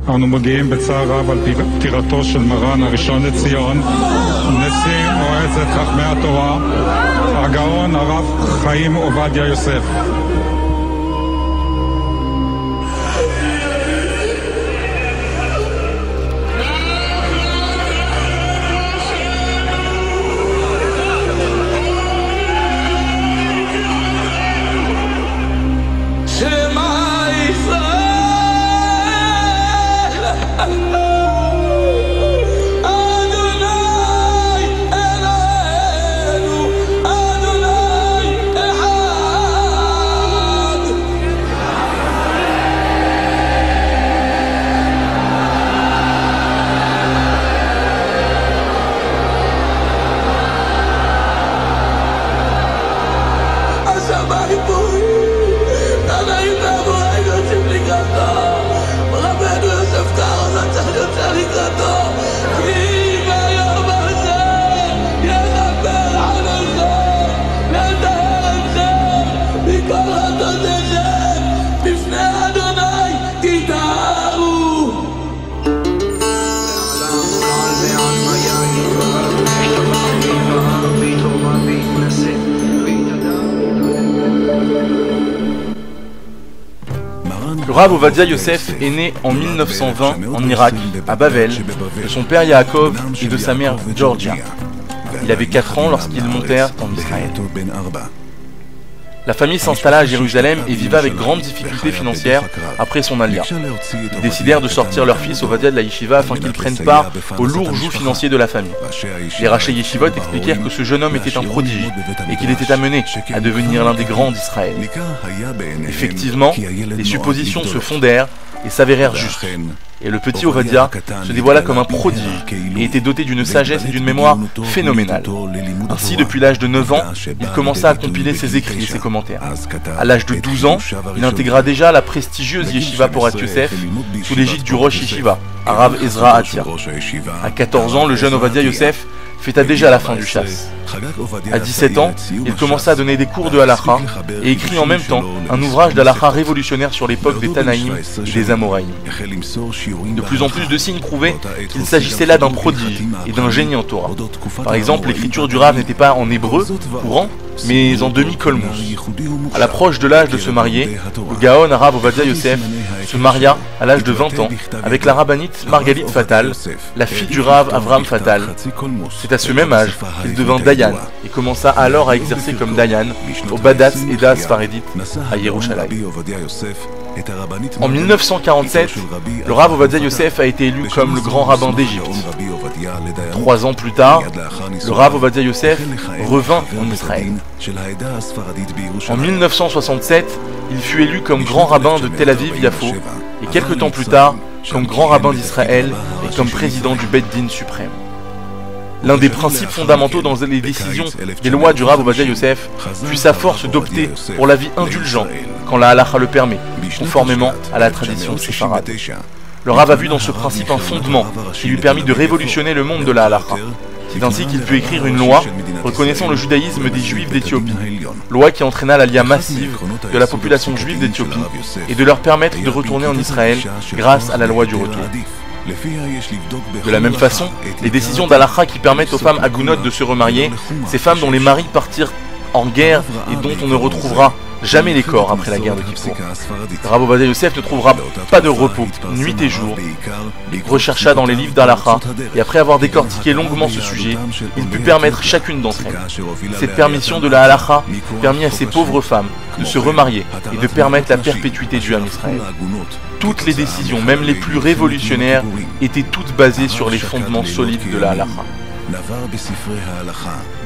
אנו מודיעים בצער רב על פטירתו של מרן הראשון לציון, נשיא מועצת חכמי התורה, הגאון הרב חיים עובדיה יוסף. Le Rav Ovadia Yosef est né en 1920 en Irak, à Bavel, de son père Yaakov et de sa mère Georgia. Il avait 4 ans lorsqu'ils montèrent en Israël. La famille s'installa à Jérusalem et vivait avec grandes difficultés financières après son alia. Ils décidèrent de sortir leur fils Ovadia de la yeshiva afin qu'il prenne part au lourd joug financier de la famille. Les rachés yeshivot expliquèrent que ce jeune homme était un prodige et qu'il était amené à devenir l'un des grands d'Israël. Effectivement, les suppositions se fondèrent et s'avérèrent justes. Et le petit Ovadia se dévoila comme un prodige et était doté d'une sagesse et d'une mémoire phénoménale. Ainsi, depuis l'âge de 9 ans, il commença à compiler ses écrits et ses commentaires. À l'âge de 12 ans, il intégra déjà la prestigieuse Yeshiva Porat Yosef sous l'égide du Rosh Yeshiva, Arav Ezra Atia. À 14 ans, le jeune Ovadia Yosef fêta déjà la fin du chasse. À 17 ans, il commença à donner des cours de halakha et écrit en même temps un ouvrage d'halakha révolutionnaire sur l'époque des Tanaïm et des Amoraïm. De plus en plus de signes prouvaient qu'il s'agissait là d'un prodige et d'un génie en Torah. Par exemple, l'écriture du Rav n'était pas en hébreu courant, mais en demi-kolmouz. À l'approche de l'âge de se marier, le Gaon Arav Ovadia Yosef se maria à l'âge de 20 ans avec la rabbinite Margalit Fatal, la fille du Rav Avram Fatal. C'est à ce même âge qu'il devint Dayan et commença alors à exercer comme Dayan au Badatz Eda Sfaredit à Yerushalayim. En 1947, le Rav Ovadia Yosef a été élu comme le grand rabbin d'Égypte. 3 ans plus tard, le Rav Ovadia Yosef revint en Israël. En 1967, il fut élu comme grand rabbin de Tel Aviv-Yafo et quelques temps plus tard comme grand rabbin d'Israël et comme président du Beit Din suprême. L'un des principes fondamentaux dans les décisions des lois du Rav Ovadia Yosef fut sa force d'opter pour la vie indulgente quand la halakha le permet, conformément à la tradition séfarade. Le Rav a vu dans ce principe un fondement qui lui permit de révolutionner le monde de la halakha. C'est ainsi qu'il put écrire une loi reconnaissant le judaïsme des Juifs d'Éthiopie, loi qui entraîna l'aliyah massive de la population juive d'Éthiopie et de leur permettre de retourner en Israël grâce à la loi du retour. De la même façon, les décisions d'halakha qui permettent aux femmes agounot de se remarier, ces femmes dont les maris partirent en guerre et dont on ne retrouvera jamais les corps après la guerre de Kippour. Rav Ovadia Yosef ne trouvera pas de repos, nuit et jour. Il rechercha dans les livres d'halakha et après avoir décortiqué longuement ce sujet, il put permettre chacune d'entre elles. Cette permission de la halakha permit à ces pauvres femmes de se remarier et de permettre la perpétuité du Ham Israël. Toutes les décisions, même les plus révolutionnaires, étaient toutes basées sur les fondements solides de la halakha.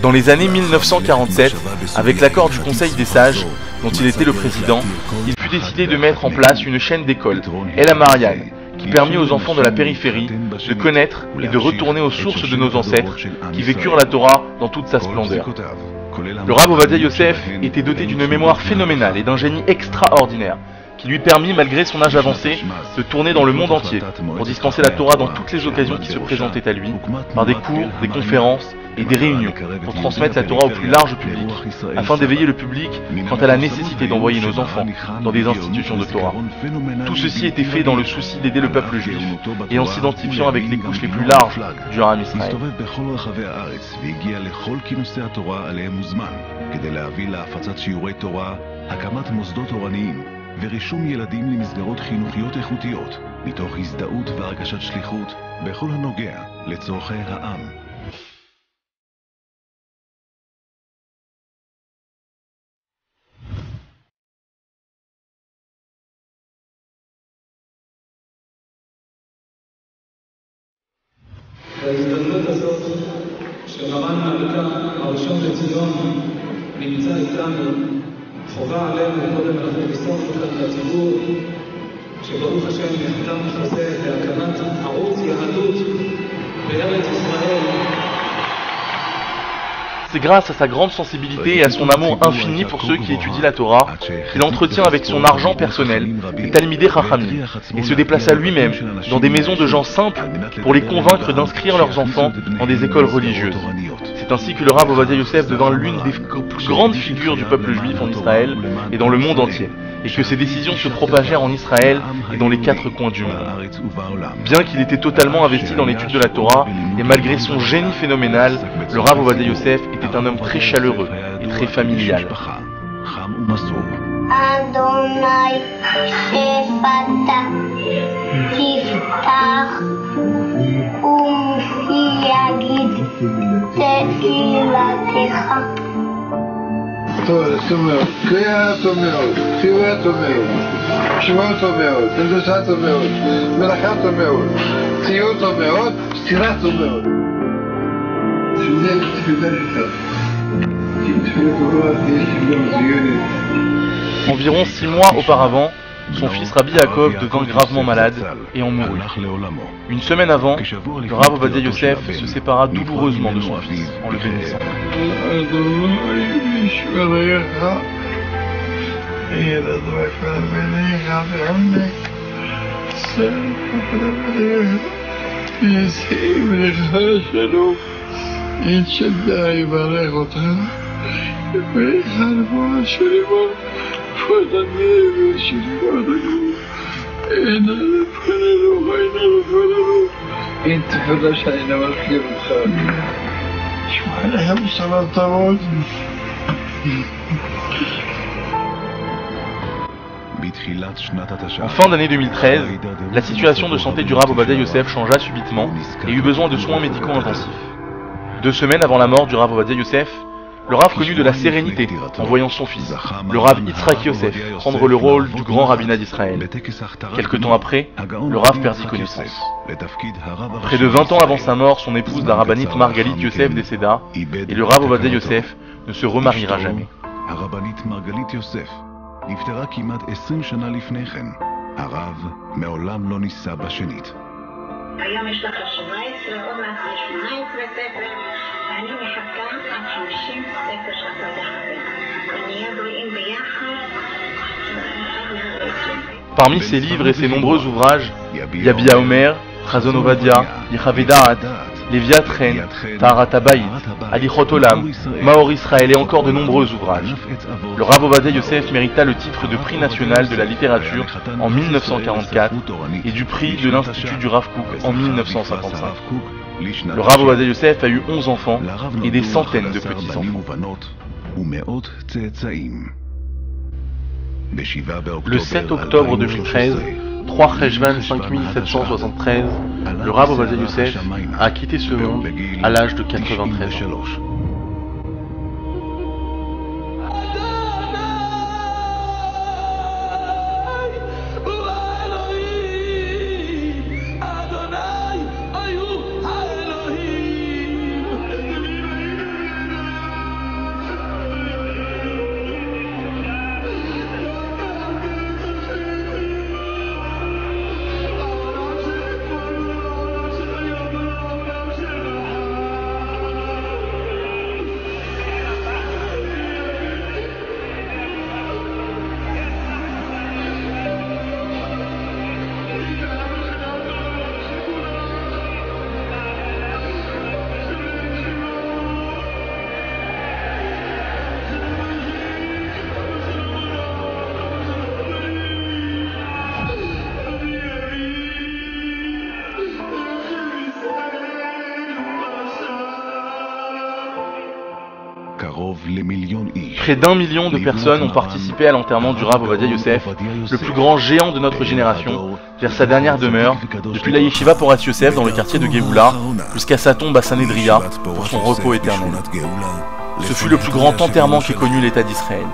Dans les années 1947, avec l'accord du Conseil des sages, dont il était le président, il fut décidé de mettre en place une chaîne d'écoles, El Amarian, qui permit aux enfants de la périphérie de connaître et de retourner aux sources de nos ancêtres qui vécurent la Torah dans toute sa splendeur. Le Rav Ovadia Yosef était doté d'une mémoire phénoménale et d'un génie extraordinaire, qui lui permit, malgré son âge avancé, de tourner dans le monde entier pour dispenser la Torah dans toutes les occasions qui se présentaient à lui, par des cours, des conférences et des réunions pour transmettre la Torah au plus large public, afin d'éveiller le public quant à la nécessité d'envoyer nos enfants dans des institutions de Torah. Tout ceci était fait dans le souci d'aider le peuple juif et en s'identifiant avec les couches les plus larges du Ham Israël. הקמת מוסדות תורניים ורישום ילדים למסגרות חינוכיות איכותיות מתוך הזדהות והרגשת שליחות בכל הנוגע לצורכי העם. בהזדמנות הזאת שמרן המלכה הראשון לציון נמצא איתנו, חובה עלינו קודם אנחנו לסוף אותם לציבור שברוך השם נחתם חוזה להקמת ערוץ יהדות בארץ ישראל. C'est grâce à sa grande sensibilité et à son amour infini pour ceux qui étudient la Torah qu'il entretient avec son argent personnel les Talmidei Chachamim et se déplaça lui-même dans des maisons de gens simples pour les convaincre d'inscrire leurs enfants dans des écoles religieuses. C'est ainsi que le Rav Ovadia Yosef devint l'une des plus grandes figures du peuple juif en Israël et dans le monde entier, et que ses décisions se propagèrent en Israël et dans les quatre coins du monde. Bien qu'il était totalement investi dans l'étude de la Torah, et malgré son génie phénoménal, le Rav Ovadia Yosef était un homme très chaleureux et très familial. Adonai Shefata Tiftach Umfi Yagid Te'ilatecha. טוב מאוד, קריאה טוב מאוד, חיובה טוב מאוד, שמוע טוב מאוד, הנדסה טוב מאוד, מלאכה טוב מאוד, ציור טוב מאוד, סתירה טוב מאוד. שזה תפילה טוב. תפילה טובה תהיה שוויון מצוינת. Environ 6 mois auparavant, son fils Rabbi Yaakov devint gravement malade et en mourut. Une semaine avant, le Rav Ovadia Yosef se sépara douloureusement de son fils en le bénissant. אין תפילה שאני נמזכיר אותך. שמע לכם שנה טובות. En fin d'année 2013, la situation de santé du Rav Ovadia Yosef changea subitement et eut besoin de soins médicaux intensifs. 2 semaines avant la mort du Rav Ovadia Yosef, le Rav connut de la sérénité en voyant son fils, le Rav Yitzhak Yosef, prendre le rôle du grand rabbinat d'Israël. Quelque temps après, le Rav perdit connaissance. Près de 20 ans avant sa mort, son épouse, la rabbinite Margalit Yosef, décéda, et le Rav Ovadia Yosef ne se remariera jamais. נפטרה כמעט 20 שנה לפני כן. הרב מעולם לא נישא בשנית. היום יש לך 17, עוד מעט יש 18 ספר, ואני מחכה עד 50 ספר שאתה תחבר. ונהיה בריאים ביחד. Parmi ses livres et ses nombreux ouvrages, Yabia Omer, Chazon Ovadia, Yechavé Da'at, Leviat Ren, Taharat Habayit, Alichot Olam, Maor Israël et encore de nombreux ouvrages. Le Rav Ovadia Yosef mérita le titre de prix national de la littérature en 1944 et du prix de l'Institut du Rav Kook en 1955. Le Rav Ovadia Yosef a eu 11 enfants et des centaines de petits-enfants. Le 7 octobre 2013, 3 Cheshvan 5773, le Rav Ovadia Yosef a quitté ce monde à l'âge de 93 ans. Près d'1 million de personnes ont participé à l'enterrement du Rav Ovadia Yosef, le plus grand géant de notre génération, vers sa dernière demeure, depuis la Yeshiva Porat Yosef dans le quartier de Géoula, jusqu'à sa tombe à Sanedria, pour son repos éternel. Ce fut le plus grand enterrement qu'ait connu l'État d'Israël.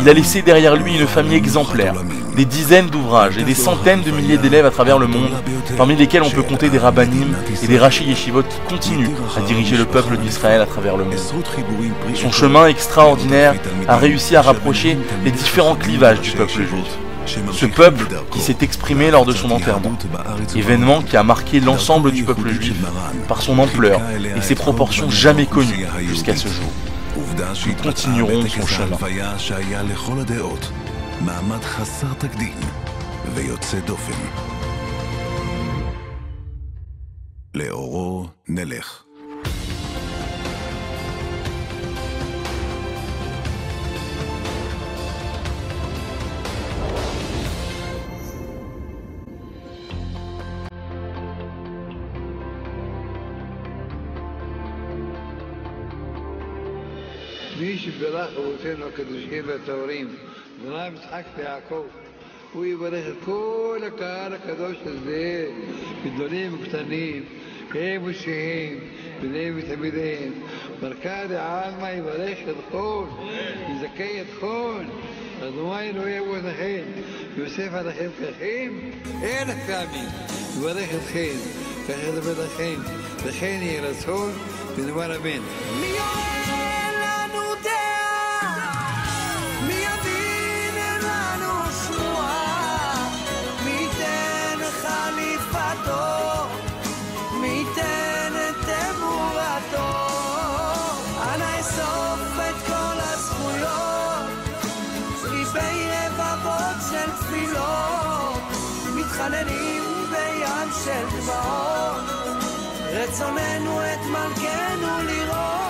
Il a laissé derrière lui une famille exemplaire, des dizaines d'ouvrages et des centaines de milliers d'élèves à travers le monde, parmi lesquels on peut compter des rabbanim et des rachi yeshivot qui continuent à diriger le peuple d'Israël à travers le monde. Son chemin extraordinaire a réussi à rapprocher les différents clivages du peuple juif. Ce peuple qui s'est exprimé lors de son enterrement, événement qui a marqué l'ensemble du peuple juif par son ampleur et ses proportions jamais connues jusqu'à ce jour. Nous continuerons son chemin. לאורו נלך. מי שברך אבותינו הקדושים והטהורים, אברהם, יצחק ויעקב, הוא יברך את כל הקהל הקדוש הזה, גדולים וקטנים, הם ושהם, בניהם ותלמידיהם. ברכת העלמא יברך אתכם, יזכה אתכם, אדוני אלוהי אבותיכם, יוסף עליכם ככם, 1000 פעמים, יברך אתכם, כך ידבר לכם, לכן יהי רצון ונאמר אמן. מתחננים בים של דמעות, רצוננו את מלכנו לראות.